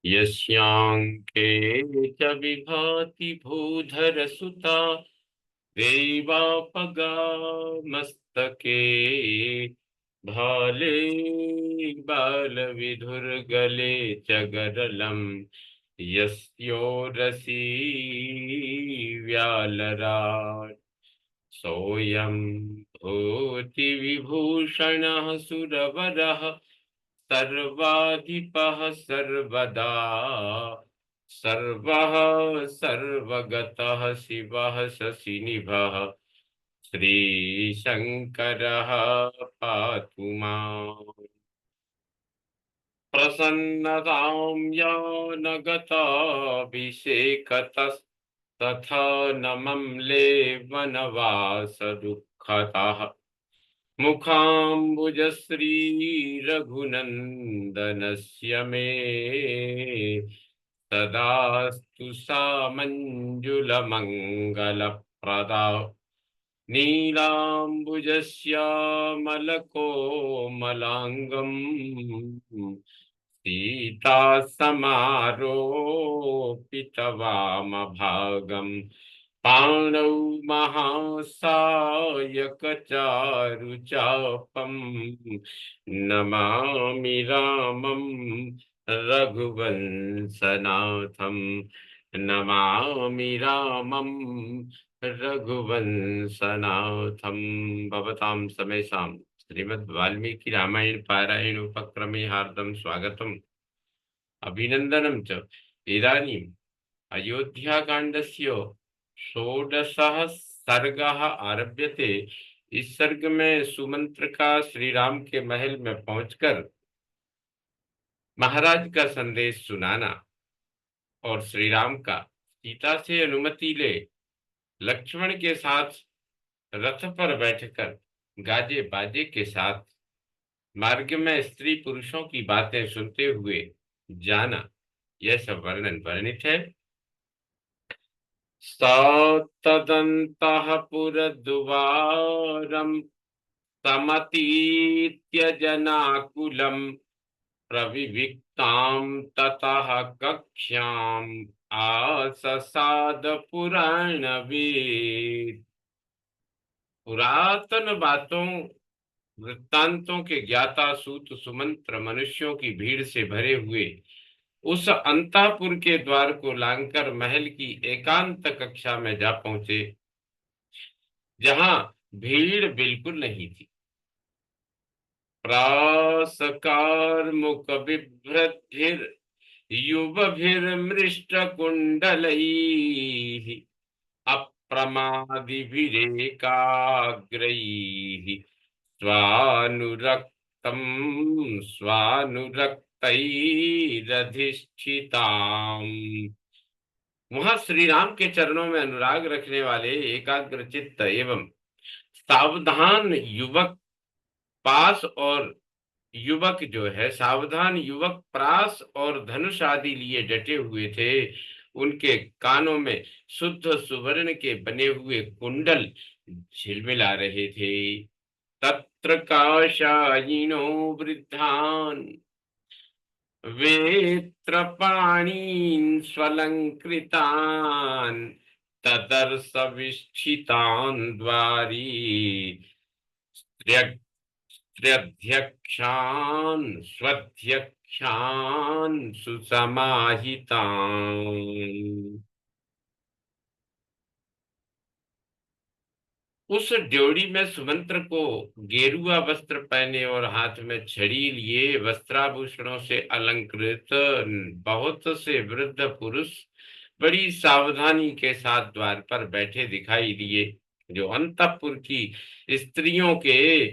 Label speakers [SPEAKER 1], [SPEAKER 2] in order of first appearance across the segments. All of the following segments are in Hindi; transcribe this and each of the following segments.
[SPEAKER 1] यस्यांके च विभाति भूधरसुता देवापगा मस्तके भाले बालविधुर्गले च गरलं यस्योरसि व्यालराट् सोऽयं भूतिविभूषणः सुरवरः सर्वाधिपः सर्वदा सर्वः सर्वगतः शिवः शशिनिभः श्रीशङ्करः पातु माम्। प्रसन्नतां यानगताभिषेकतस्तथा न मम्ले वनवासदुःखतः मुखाम्बुजश्रीरघुनन्दनस्य मे तदास्तु सा मञ्जुलमङ्गलप्रदा नीलाम्बुजश्यामलकोमलाङ्गम् सीता समारोपितवामभागम् पाणौ महासायकचारुचापम् नमामि रामं रघुवंशनाथम् नमामि रामं रघुवंशनाथम। भवतां समेषां श्रीमद् वाल्मीकि रामायण पारायण उपक्रमे हार्दं स्वागतम् अभिनन्दनं च। इदानीम् अयोध्याकाण्डस्य षोडशः सर्गः आरभ्यते। इस सर्ग में सुमंत्र का श्री राम के महल में पहुंचकर महाराज का संदेश सुनाना और श्री राम का सीता से अनुमति ले लक्ष्मण के साथ रथ पर बैठकर गाजे बाजे के साथ मार्ग में स्त्री पुरुषों की बातें सुनते हुए जाना, यह सब वर्णन वर्णित है। तदन्तःपुरद्वारं समतीत्य जनाकुलं प्रविविक्तां ततः कक्ष्याम् आससाद पुराणवित्। पुरातन बातों वृत्तांतों के ज्ञाता सूत सुमंत्र मनुष्यों की भीड़ से भरे हुए उस अंतःपुर के द्वार को लांघकर महल की एकांत कक्षा में जा पहुंचे, जहां भीड़ बिल्कुल नहीं थी। प्रासकार मुख बिभ्रद्भिर युवभिर्मृष्ट कुंडलैः अप्रमादिभिरेकाग्रैः स्वानुरक्तं स्वानुरक्तैरधिष्ठिताम्। वहां श्री राम के चरणों में अनुराग रखने वाले एकाग्र चित्त एवं सावधान युवक पास और युवक जो है सावधान युवक प्रास और धनुष आदि लिए डटे हुए थे। उनके कानों में शुद्ध सुवर्ण के बने हुए कुंडल झिलमिला रहे थे। तत्र काशायिनो वृद्धान वेत्रपाणीन् स्वलंकृतान् तदर्शविष्ठितान् द्वारी त्र्यध्यक्षान् स्वध्यक्षान् सुसमाहितान्। उस ड्योढ़ी में सुमंत्र को गेरुआ वस्त्र पहने और हाथ में छड़ी लिए वस्त्राभूषणों से अलंकृत बहुत से वृद्ध पुरुष बड़ी सावधानी के साथ द्वार पर बैठे दिखाई दिए, जो अंतःपुर की स्त्रियों के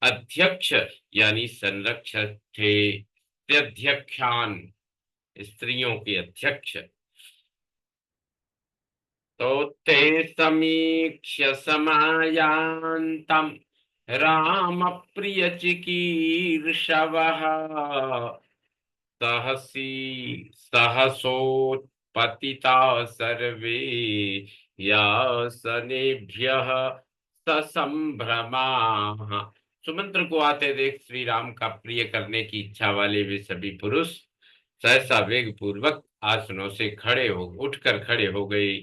[SPEAKER 1] अध्यक्ष यानी संरक्षक थे। अध्यक्षान स्त्रियों के अध्यक्ष। तो ते समीक्ष्य समायान्तं राम प्रिय चिकीर्षवः सहसी सहसोत्पतिता सर्वे यासनेभ्यः ससंभ्रमाः। सुमंत्र को आते देख श्री राम का प्रिय करने की इच्छा वाले वे सभी पुरुष सहसा वेग पूर्वक आसनों से उठकर खड़े हो गई।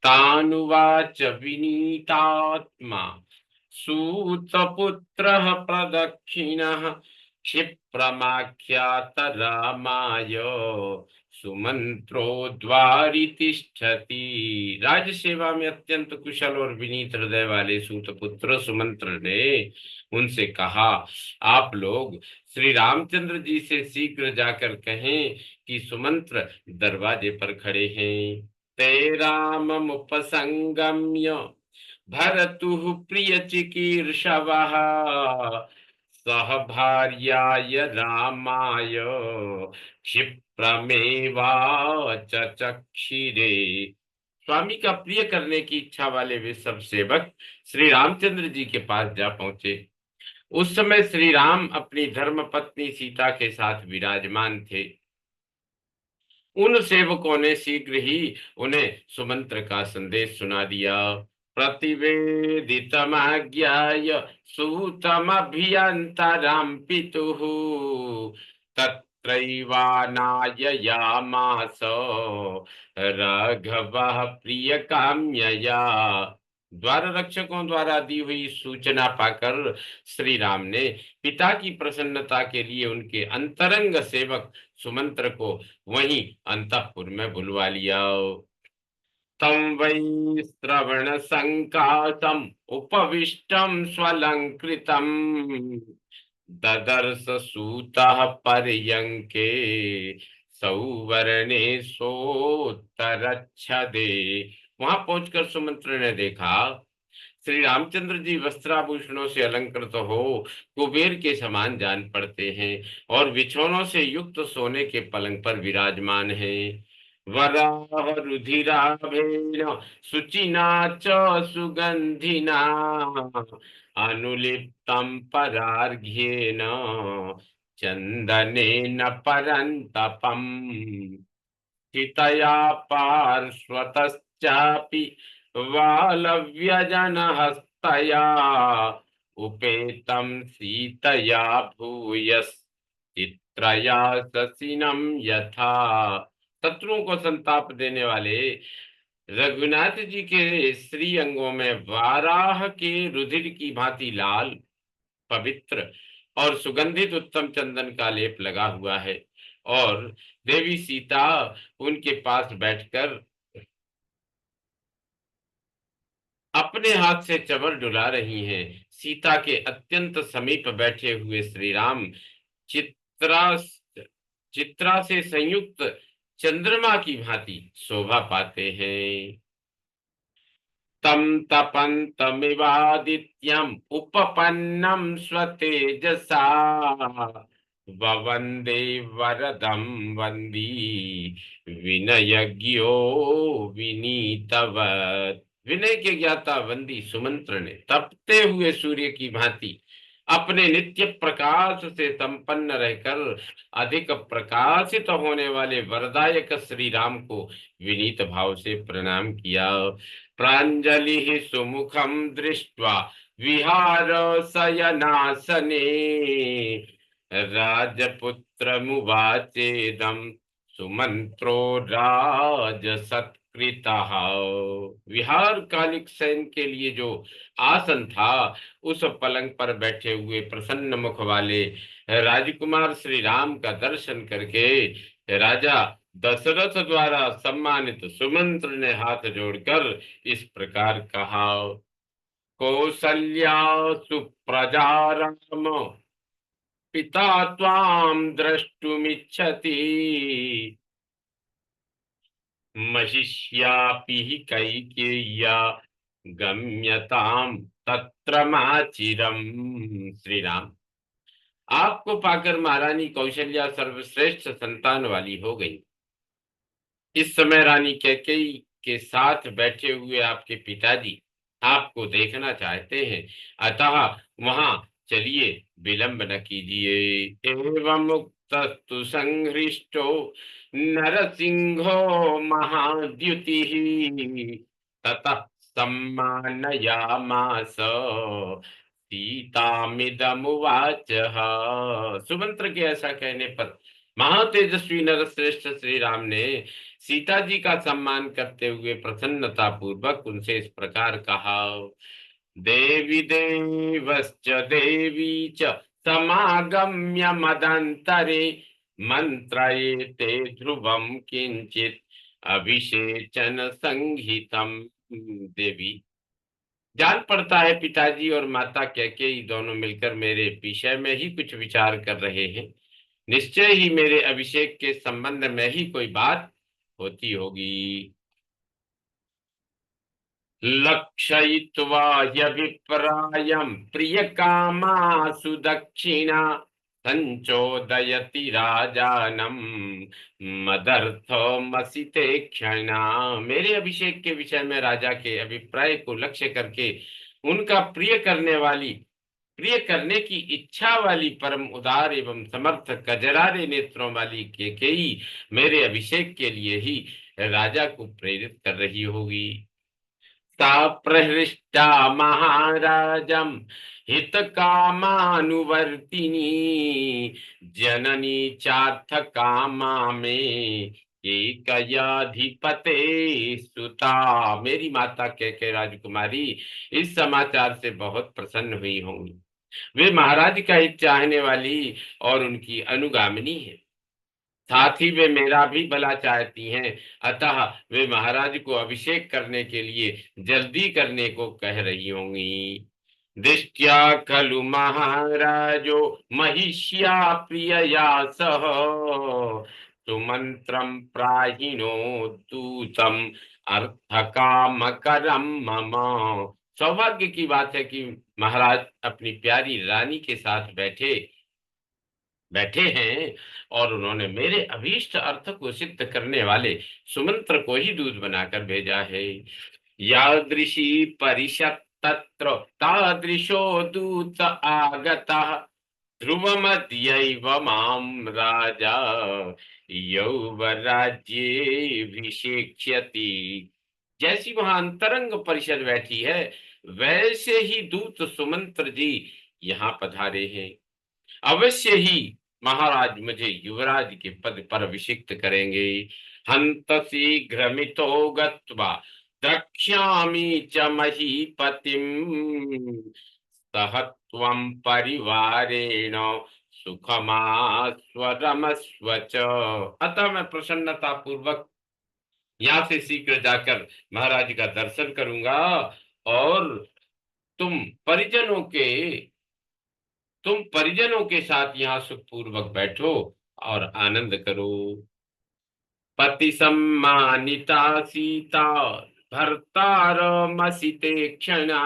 [SPEAKER 1] तानुवाच विनीतात्मा सूतपुत्रः प्रदक्षिणः क्षिप्रमाख्यात रामाय सुमंत्रो द्वारि तिष्ठति। राज सेवा में अत्यंत कुशल और विनीत हृदय वाले सूतपुत्र सुमंत्र ने उनसे कहा, आप लोग श्री रामचंद्र जी से शीघ्र जाकर कहें कि सुमंत्र दरवाजे पर खड़े हैं। ते राममुपसंगम्य भरतुः प्रियचिकीर्षवः सह भार्याय रामाय क्षिप्रमेवाचचक्षिरे। स्वामी का प्रिय करने की इच्छा वाले वे सब सेवक श्री रामचंद्र जी के पास जा पहुंचे। उस समय श्री राम अपनी धर्म पत्नी सीता के साथ विराजमान थे। उन सेवकों ने शीघ्र ही उन्हें सुमंत्र का संदेश सुना दिया। प्रतिवेदितमाज्ञाय सूतमभियन्तरं पितुः तत्रैवानाययामास राघवः प्रियकाम्यया। द्वार रक्षकों द्वारा दी हुई सूचना पाकर श्री राम ने पिता की प्रसन्नता के लिए उनके अंतरंग सेवक सुमंत्र को वहीं अंतःपुर में बुलवा लिया। तम वै श्रवण संकाशम उपविष्टम स्वलंकृतम ददर्श सूतः पर्यंके सौवर्णे सोत्तरच्छदे। वहां पहुंचकर सुमंत्र ने देखा श्री रामचंद्र जी वस्त्राभूषणों से अलंकृत हो कुबेर के समान जान पड़ते हैं और बिछौनों से युक्त सोने के पलंग पर विराजमान है। वराह रुधिराभेन शुचिना च सुगंधिना अनुलिप्तम परार्घ्येन चंदनेन परन्तपम् हितया पार्श्वतश्चापि वालव्यजनहस्तया उपेतं सीतया भूयश्चित्रया शशिनं यथा। शत्रुओं को संताप देने वाले रघुनाथ जी के श्री अंगों में वाराह के रुधिर की भांति लाल, पवित्र और सुगंधित उत्तम चंदन का लेप लगा हुआ है और देवी सीता उनके पास बैठकर अपने हाथ से चमर डुला रही हैं। सीता के अत्यंत समीप बैठे हुए श्री राम चित्रा चित्रा से संयुक्त चंद्रमा की भांति शोभा पाते हैं। तम तपन्तमिवादित्यम उपपन्नम स्वतेजसा ववंदे वरदम वंदी विनयज्ञो विनीतवत्। विनय के ज्ञाता वंदी सुमंत्र ने तपते हुए सूर्य की भांति अपने नित्य प्रकाश से संपन्न रहकर अधिक प्रकाशित होने वाले वरदायक श्री राम को विनीत भाव से प्रणाम किया। प्रांजलि सुमुखम दृष्ट्वा विहार शयनासने राजपुत्रमुवाचेदं सुमंत्रो राजसत्कृतः। विहार कालिक शयन के लिए जो आसन था उस पलंग पर बैठे हुए प्रसन्न मुख वाले राजकुमार श्री राम का दर्शन करके राजा दशरथ द्वारा सम्मानित सुमंत्र ने हाथ जोड़कर इस प्रकार कहा। कौसल्या सुप्रजा राम पिता त्वां द्रष्टुमिच्छति महिष्यापि हि कैकेय्या गम्यताम तत्र माचिरम। श्री राम, आपको पाकर महारानी कौशल्या सर्वश्रेष्ठ संतान वाली हो गई। इस समय रानी कैकेयी के साथ बैठे हुए आपके पिताजी आपको देखना चाहते हैं, अतः वहां चलिए, विलंब न कीजिए। एवं मुक्तस्तु संहृष्टो नरसिंहो महाद्युतिः ततः सम्मानयामास सीतामिदमुवाच। सुमंत्र के ऐसा कहने पर महातेजस्वी नरश्रेष्ठ श्री राम ने सीता जी का सम्मान करते हुए प्रसन्नता पूर्वक उनसे इस प्रकार कहा। देवी देवश्च देवी च समागम्य मदंतरे मंत्रये ते ध्रुवम किंचित अभिषेचन संहितम। देवी, जान पड़ता है पिताजी और माता कैकेयी दोनों मिलकर मेरे विषय में ही कुछ विचार कर रहे हैं। निश्चय ही मेरे अभिषेक के संबंध में ही कोई बात होती होगी। लक्षयित्वा ह्यभिप्रायं प्रियकामासु दक्षिणा संचोदयति राजानम मदर्थमसिते क्षणा। मेरे अभिषेक के विषय में राजा के अभिप्राय को लक्ष्य करके उनका प्रिय करने की इच्छा वाली परम उदार एवं समर्थ कजरारे नेत्रों वाली केकेयी मेरे अभिषेक के लिए ही राजा को प्रेरित कर रही होगी। सा प्रहृष्टा महाराजं हितकामानुवर्तिनी जननी चार्थ कामा में एकयाधिपते सुता। मेरी माता के राजकुमारी इस समाचार से बहुत प्रसन्न हुई होंगी। वे महाराज का हित चाहने वाली और उनकी अनुगामिनी है। साथ ही वे मेरा भी भला चाहती हैं, अतः वे महाराज को अभिषेक करने के लिए जल्दी करने को कह रही होंगी। दृष्ट्या खलु महाराजो महिष्या प्रियया सह सुमंत्रम प्राहिणो दूतम अर्थकामकरम मम। सौभाग्य की बात है कि महाराज अपनी प्यारी रानी के साथ बैठे बैठे हैं और उन्होंने मेरे अभीष्ट अर्थ को सिद्ध करने वाले सुमंत्र को ही दूध बनाकर भेजा है। यादृशी परिषत् तत्र तादृशो दूत आगतः ध्रुवमद्यैव मां राजा यौवराज्येऽभिषेक्ष्यति। जैसी वहां अंतरंग परिषद बैठी है, वैसे ही दूत सुमंत्र जी यहाँ पधारे हैं। अवश्य ही महाराज मुझे युवराज के पद पर अभिषिक्त करेंगे। हंत शीघ्रमितो गत्वा द्रक्ष्यामि च महीपतिं सह त्वं परिवारेण सुखमास्वरमस्व च। अतः मैं प्रसन्नता पूर्वक यहाँ से शीघ्र जाकर महाराज का दर्शन करूंगा और तुम परिजनों के तुम परिजनों के साथ यहाँ सुखपूर्वक बैठो और आनंद करो। पति सम्मानिता सीता भर्तारमसिते क्षणा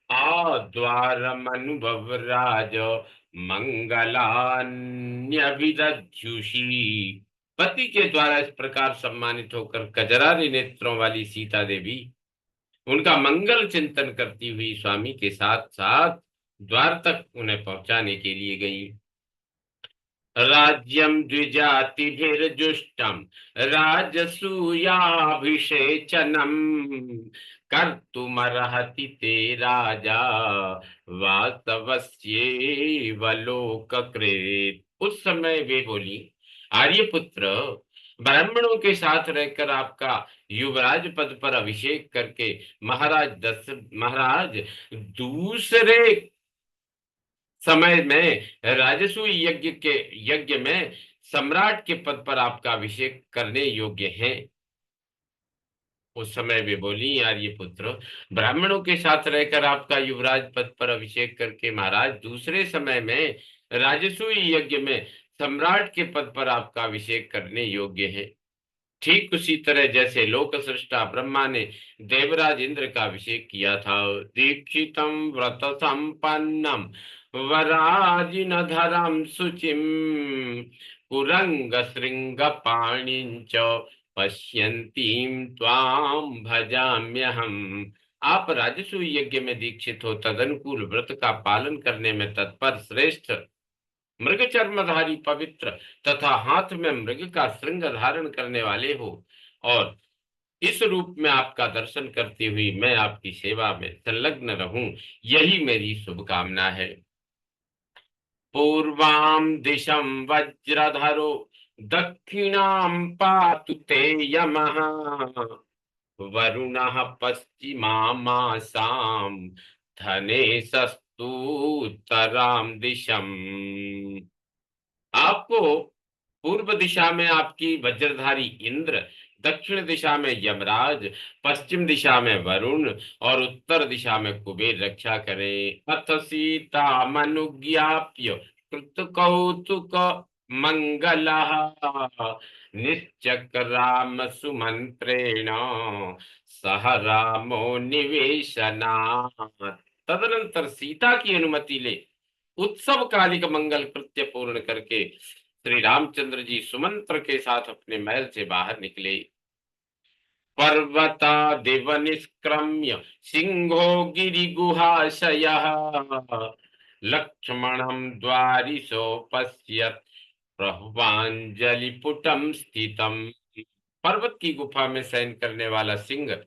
[SPEAKER 1] आद्वारमनुभव राज मंगलान्यभिदध्युषी। पति के द्वारा इस प्रकार सम्मानित होकर कजरारे नेत्रों वाली सीता देवी उनका मंगल चिंतन करती हुई स्वामी के साथ साथ द्वार तक उन्हें पहुंचाने के लिए गई। राज्यम द्विजातिभिर्जुष्टम राजसूयाभिषेचनम कर्तुमर्हति ते राजा वास्तवस्येव लोककृत। उस समय वे बोली, आर्यपुत्र, ब्राह्मणों के साथ रहकर आपका युवराज पद पर अभिषेक करके महाराज दूसरे समय में राजसूय यज्ञ में सम्राट के पद पर आपका अभिषेक करने योग्य हैं। उस समय वे बोली, आर्यपुत्र, ब्राह्मणों के साथ रहकर आपका युवराज पद पर अभिषेक करके महाराज दूसरे समय में राजसूय यज्ञ में सम्राट के पद पर आपका अभिषेक करने योग्य है। ठीक उसी तरह जैसे लोक सृष्टा ब्रह्मा ने देवराज इंद्र का अभिषेक किया था। दीक्षितम व्रत संपन्नम वराजिनधरम शुचिम कुरंग श्रृंग पाणिंच पश्यन्तीम त्वाम भजाम्यहम। आप राजसूय यज्ञ में दीक्षित हो, तदनुकूल व्रत का पालन करने में तत्पर, श्रेष्ठ, मृग चर्मधारी, पवित्र तथा हाथ में मृग का श्रृंग धारण करने वाले हो, और इस रूप में आपका दर्शन करती हुई मैं आपकी सेवा में संलग्न रहूं, यही मेरी शुभकामना है। पूर्वां दिशं वज्रधरो दक्षिणां पातु ते यमः वरुणः पश्चिमामासां धनेशस्तु उत्तरां दिशम्। आपको पूर्व दिशा में आपकी वज्रधारी इंद्र, दक्षिण दिशा में यमराज, पश्चिम दिशा में वरुण और उत्तर दिशा में कुबेर रक्षा करें। अथ सीता मनुज्ञाप्य कृत कौतुक मंगलः निश्चक्राम सुमंत्रेण सह रामो निवेशनात्। तदनंतर सीता की अनुमति ले उत्सव कालिक मंगल कृत्य पूर्ण करके श्री रामचंद्र जी सुमंत्र के साथ अपने महल से बाहर निकले। पर्वता दिव निष्क्रम्य सिंहो गिरिगुहाशयः लक्ष्मणं द्वारिसोपश्यत् प्रभवांजलिपुटं स्थितम्। पर्वत की गुफा में शयन करने वाला सिंह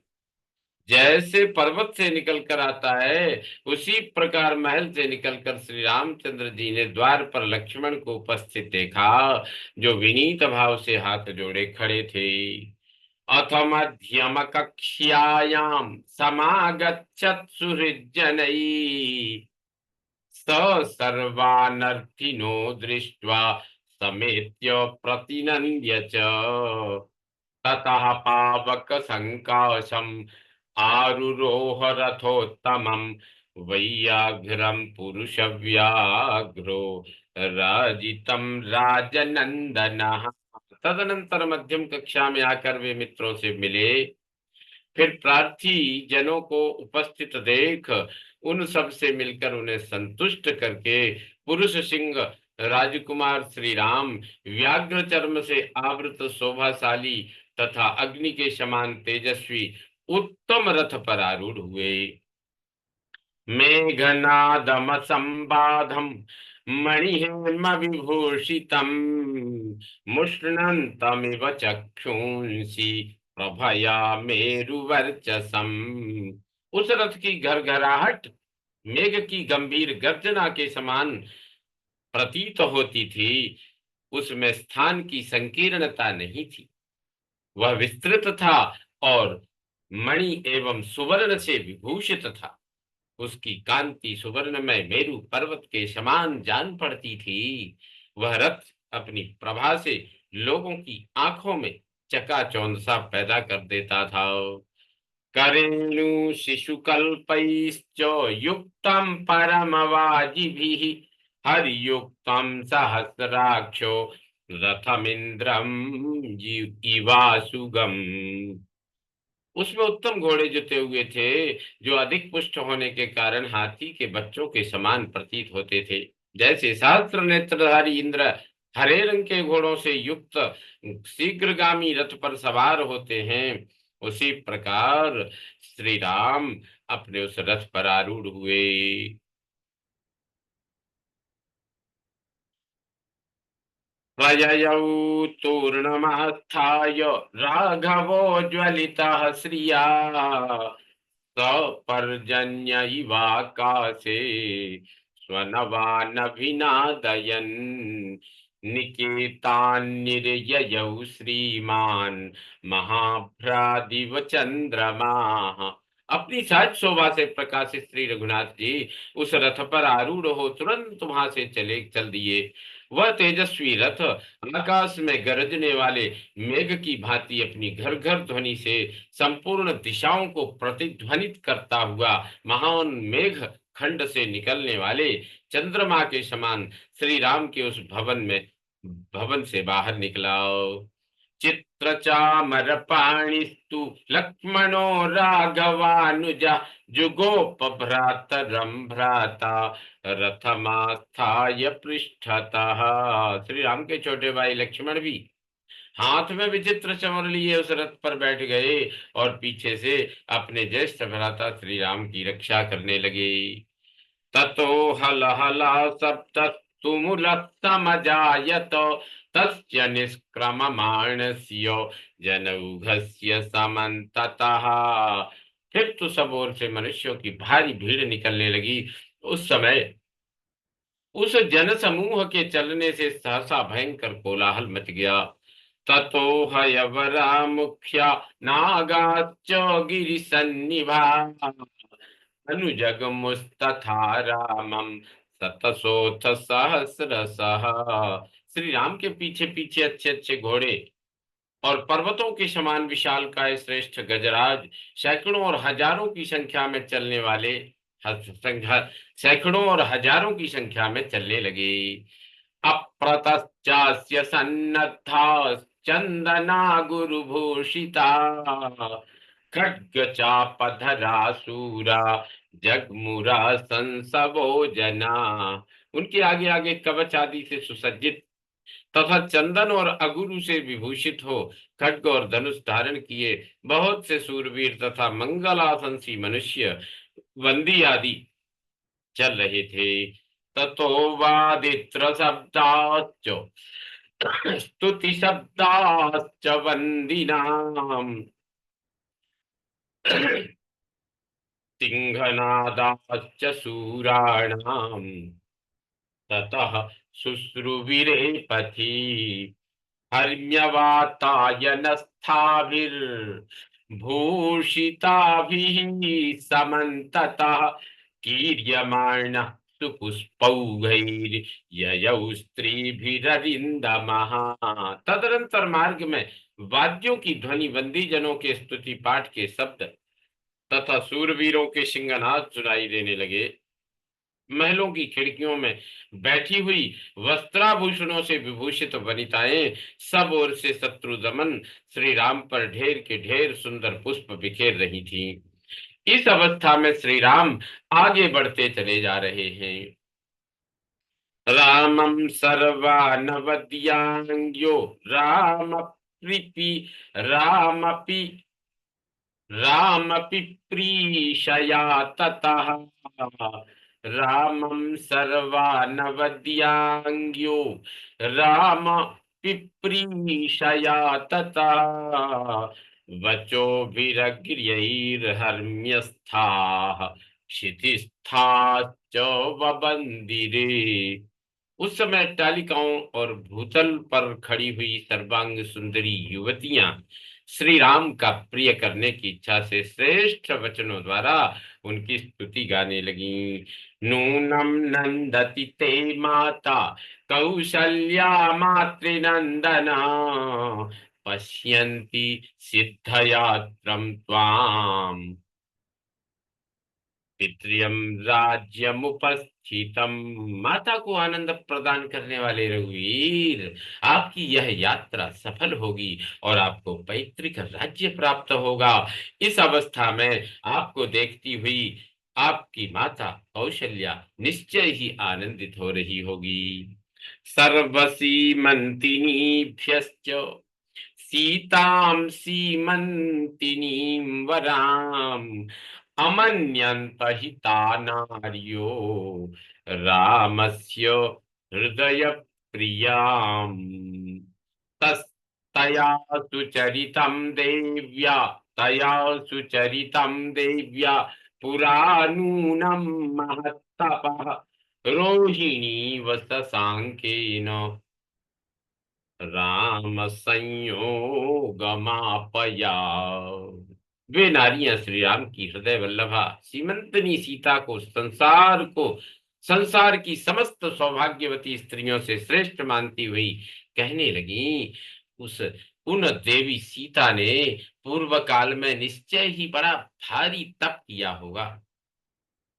[SPEAKER 1] जैसे पर्वत से निकल कर आता है, उसी प्रकार महल से निकलकर श्री रामचंद्र जी ने द्वार पर लक्ष्मण को उपस्थित देखा, जो विनीत भाव से हाथ जोड़े खड़े थे। अथ मध्यम कक्ष्यायां समागच्छत् सुहृज्जनैः स सर्वानर्थिनो दृष्ट्वा समेत्य प्रतिनन्द्य च ततः पावक संकाशम आरुरोह रथोत्तमं वैयाघ्रं पुरुष व्याघ्रो राजितं राजनंदनः। तदनंतर मध्यम कक्षा में आकर वे मित्रों से मिले। फिर प्रार्थी जनों को उपस्थित देख उन सब से मिलकर उन्हें संतुष्ट करके पुरुष सिंह राजकुमार श्री राम व्याघ्र चर्म से आवृत शोभाशाली तथा अग्नि के समान तेजस्वी उत्तम रथ पर आरूढ़ हुए। मेघनादम संबाधम मणिहेम विभूषितम मुष्णन्तमिव चक्षुंषि प्रभया मेरुवर्चसम। उस रथ की घरघराहट मेघ की गंभीर गर्जना के समान प्रतीत होती थी। उसमें स्थान की संकीर्णता नहीं थी, वह विस्तृत था और मणि एवं सुवर्ण से विभूषित था। उसकी कांति सुवर्णमय मेरु पर्वत के समान जान पड़ती थी। वह रथ अपनी प्रभा से लोगों की आंखों में चकाचौंध सा पैदा कर देता था। करेणु शिशुकल्पैश्च युक्तं परमवाजिभिः हरियुक्तं सहस्राक्षो रथमिंद्रम इवासुगम। उसमें उत्तम घोड़े जुते हुए थे, जो अधिक पुष्ट होने के कारण हाथी के बच्चों के समान प्रतीत होते थे। जैसे सहस्त्र नेत्रधारी इंद्र हरे रंग के घोड़ों से युक्त शीघ्रगामी रथ पर सवार होते हैं, उसी प्रकार श्री राम अपने उस रथ पर आरूढ़ हुए। प्रययौ तूर्णमास्थाय राघवो ज्वलितः श्रिया सपर्जन्य इवाकाशे स्वनवानभिनादयन् निकेतान्निर्ययौ श्रीमान् महाभ्रादिव चंद्रमाः। अपनी साज शोभा से प्रकाशित श्री रघुनाथ जी उस रथ पर आरूढ़ हो तुरंत वहां से चल दिए। वह तेजस्वी रथ आकाश में गरजने वाले मेघ की भांति अपनी घर घर ध्वनि से संपूर्ण दिशाओं को प्रतिध्वनित करता हुआ महान मेघ खंड से निकलने वाले चंद्रमा के समान श्री राम के उस भवन से बाहर निकला। चित्र चामर पाणिस्तु लक्ष्मणो राघवानुजा जुगोप भ्रातरम भ्राता रथमास्थाय पृष्ठतः। श्री राम के छोटे भाई लक्ष्मण भी हाथ में विचित्र चमर लिए उस रथ पर बैठ गए और पीछे से अपने ज्येष्ठ भ्राता श्री राम की रक्षा करने लगे। ततो हल हला सप्तस्तुमुलत्तमजायत तस्य निष्क्रममाणस्य जनौघस्य समन्ततः। फिर तो सब ओर से मनुष्यों की भारी भीड़ निकलने लगी। उस समय उस जन समूह के चलने से सहसा भयंकर कोलाहल मच गया। ततो हयवरा मुख्या नागाच गिरिसन्निभा अनुजगमुस्तथा रामम सतसोथ सहस्रशः। श्री राम के पीछे पीछे अच्छे अच्छे घोड़े और पर्वतों के समान विशालकाय श्रेष्ठ गजराज सैकड़ों और हजारों की संख्या में चलने वाले सैकड़ों और हजारों की संख्या में चलने लगे। अप्रतश्चास्य सन्नद्धा चंदना गुरुभूषिता खड्ग चापधरा शूरा जगमुरा संसवो जना। उनके आगे आगे कवच आदि से सुसज्जित तथा चंदन और अगुरु से विभूषित हो खड्ग और धनुष धारण किए बहुत से सूरवीर तथा मंगलासंसी मनुष्य वंदी आदि चल रहे थे। ततो वादित्र शब्दाश्च स्तुति शब्दाश्च वंदिनाम सिंहनादाश्च सूराणाम ततः शुश्रुविरे पथि हर्म्यवातायनस्थाभिर्भूषिताभिः समन्ततः कीर्यमाणः सुपुष्पौघैर्ययौ स्त्रीभिररिन्दमः। तदनंतर मार्ग में वाद्यों की ध्वनि बंदी जनों के स्तुति पाठ के शब्द तथा सूरवीरों के सिंहनाद सुनाई देने लगे। महलों की खिड़कियों में बैठी हुई वस्त्राभूषणों से विभूषित वनिताएं सब ओर से शत्रु दमन श्री राम पर ढेर के ढेर सुंदर पुष्प बिखेर रही थीं। इस अवस्था में श्री राम आगे बढ़ते चले जा रहे हैं। रामं सर्वानवद्यांग्यो राम प्रीति रामपि रामपि प्रीशया ततः रामं सर्वानवद्यांग्यो राम पिप्रीशया ततः वचोभिरग्र्यैर्हर्म्यस्थाः क्षितिस्थाश्च वबन्दिरे। उस समय तालिकाओं और भूतल पर खड़ी हुई सर्वांग सुंदरी युवतियां श्री राम का प्रिय करने की इच्छा से श्रेष्ठ वचनों द्वारा उनकी स्तुति गाने लगी। नूनम नंदति ते माता कौशल्या मातृनंदना पश्यन्ति सिद्धयात्रम त्वाम पितृयम राज्यमुपस्थितम। माता को आनंद प्रदान करने वाले रघुवीर, आपकी यह यात्रा सफल होगी और आपको पैतृक राज्य प्राप्त होगा। इस अवस्था में आपको देखती हुई आपकी माता कौशल्या निश्चय ही आनंदित हो रही होगी। सर्वसीमंतिनीभ्यश्च सीतां सीमंतिनीं वराम अमन्यन्त हिता नार्यो रामस्य हृदय प्रियाम्। तया सुचरितं देव्या तया सुचरितं देव्या पुरा नूनं महत्तपः रोहिणी वससाङ्केन राम संयोगमापया। वे नारियां श्री राम की हृदय वल्लभा सीमंतनी सीता को संसार की समस्त सौभाग्यवती स्त्रियों से श्रेष्ठ मानती हुई कहने लगी, उस उन देवी सीता ने पूर्व काल में निश्चय ही बड़ा भारी तप किया होगा।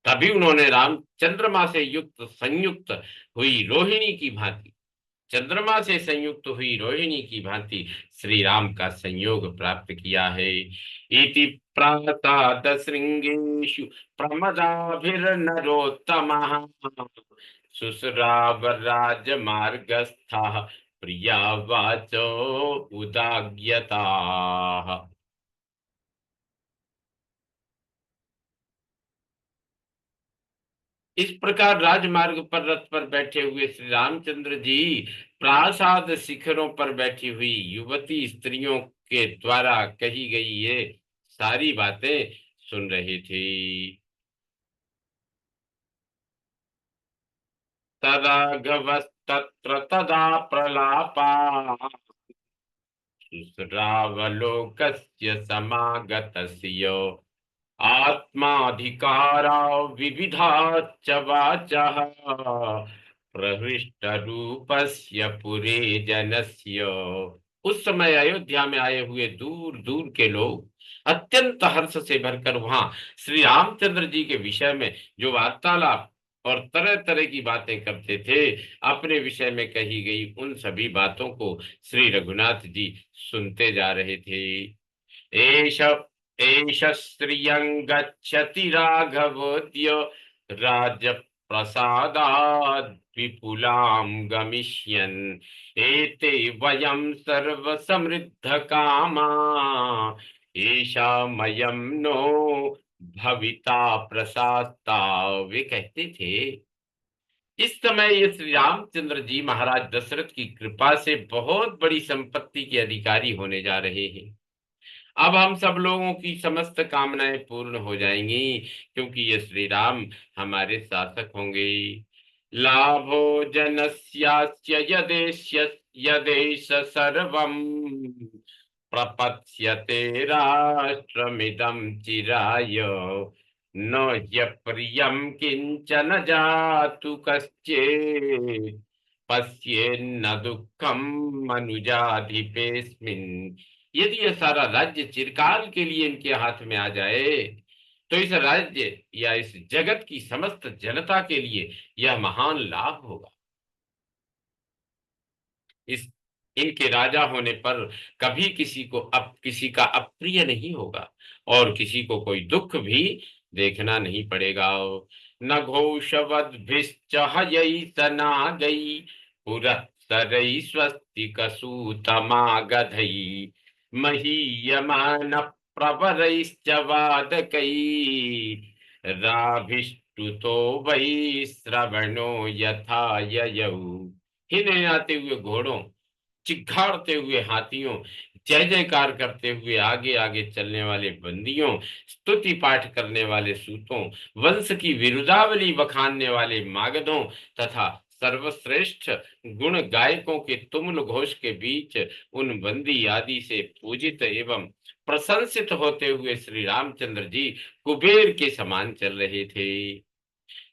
[SPEAKER 1] तभी उन्होंने राम चंद्रमा से युक्त संयुक्त हुई रोहिणी की भांति चंद्रमा से संयुक्त हुई रोहिणी की भांति श्री राम का संयोग प्राप्त किया है। इति प्रासाद श्रृंगेषु प्रमदाभिर्नरोत्तमः शुश्राव राजमार्गस्थः प्रिया वाचो उदाग्यताः। इस प्रकार राजमार्ग पर रथ पर बैठे हुए श्री रामचंद्र जी प्रासाद शिखरों पर बैठी हुई युवती स्त्रियों के द्वारा कही गई ये सारी बातें सुन रहे थे। तराघवस्तत्र तदा प्रलापा शुश्रावलोकस्य समागतस्य आत्माधिकारा विविधाश्च वाचः प्रहृष्टरूपस्य पुरे जनस्य। उस समय अयोध्या में आए हुए दूर दूर के लोग अत्यंत हर्ष से भरकर वहां श्री रामचंद्र जी के विषय में जो वार्तालाप और तरह तरह की बातें करते थे, अपने विषय में कही गई उन सभी बातों को श्री रघुनाथ जी सुनते जा रहे थे। एष एष श्रियं गच्छति राघवोऽद्य राजप्रसादाद् विपुलां गमिष्यन् एते वयं सर्वसमृद्धकामा एषामयं नो भविता प्रसादता। वे कहते थे, इस समय ये श्री रामचंद्र जी महाराज दशरथ की कृपा से बहुत बड़ी संपत्ति के अधिकारी होने जा रहे हैं। अब हम सब लोगों की समस्त कामनाएं पूर्ण हो जाएंगी, क्योंकि ये श्री राम हमारे शासक होंगे। लाभो जनस्यास्य यदेश सर्वं प्रपत्स्यते राष्ट्रमिदं चिराय न ह्यप्रियं किंचन जातु कश्चित् पश्येन्न दुःखं मनुजाधिपेऽस्मिन्। यदि यह सारा राज्य चिरकाल के लिए इनके हाथ में आ जाए, तो इस राज्य या इस जगत की समस्त जनता के लिए यह महान लाभ होगा। इस इनके राजा होने पर कभी किसी का अप्रिय नहीं होगा और किसी को कोई दुख भी देखना नहीं पड़ेगा। न घोषवद्भिश्च हयैः सनागैः पुरस्सरैः स्वस्तिक सूतमागधैः महीयमान प्रवरैश्च वादकैः राभिष्टुतो वै श्रवणो यथा ययौ। हिल आते हुए घोड़ों, चिघाड़ते हुए हाथियों, जय जयकार करते हुए आगे आगे चलने वाले बंदियों, स्तुति पाठ करने वाले सूतों, वंश की विरुदावली बखानने वाले मागधों तथा सर्वश्रेष्ठ गुण गायकों के तुमुल घोष के बीच उन बंदी आदि से पूजित एवं प्रशंसित होते हुए श्री रामचंद्र जी कुबेर के समान चल रहे थे।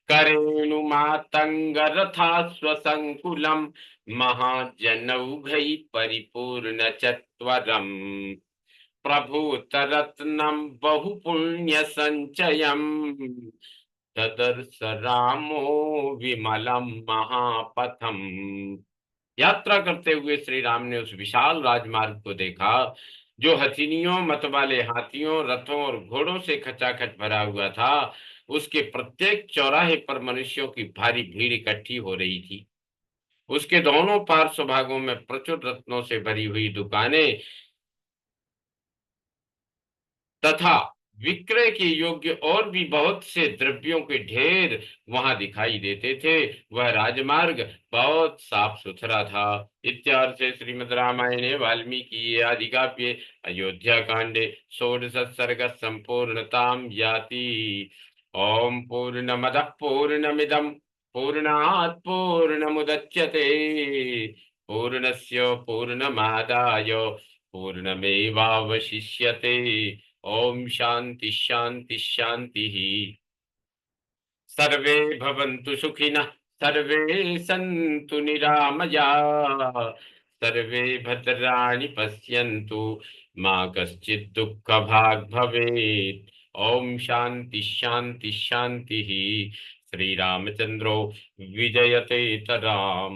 [SPEAKER 1] करेणुमातङ्गरथाश्वसङ्कुलं महाजनौघैः परिपूर्णचत्वरम् प्रभूतरत्नं बहुपुण्यसञ्चयम् ददर्श रामो विमलं महापथम। यात्रा करते हुए श्री राम ने उस विशाल राजमार्ग को देखा जो हथिनियों, मतवाले हाथियों, रथों और घोड़ों से खचाखच भरा हुआ था। उसके प्रत्येक चौराहे पर मनुष्यों की भारी भीड़ इकट्ठी हो रही थी। उसके दोनों पार्श्व भागों में प्रचुर रत्नों से भरी हुई दुकानें तथा विक्रय के योग्य और भी बहुत से द्रव्यों के ढेर वहां दिखाई देते थे। वह राजमार्ग बहुत साफ सुथरा था। इत्यार्थ श्रीमद् रामायणे वाल्मीकि आदि काव्ये अयोध्या कांडे षोडश सर्ग संपूर्णतां याति। ओम पूर्णमदः पूर्णमिदं पूर्णात् पूर्णमुदच्यते पूर्णस्य पूर्णमादाय पूर्णमेवावशिष्यते। ओम शांति शांति शांति। सर्वे भवन्तु सुखिनः, सर्वे सन्तु निरामयाः, सर्वे भद्राणि पश्यन्तु मा कश्चित् दुःखभाग् भवेत्। ओम शांति शांति शांति। श्री रामचंद्रो विजयते तराम।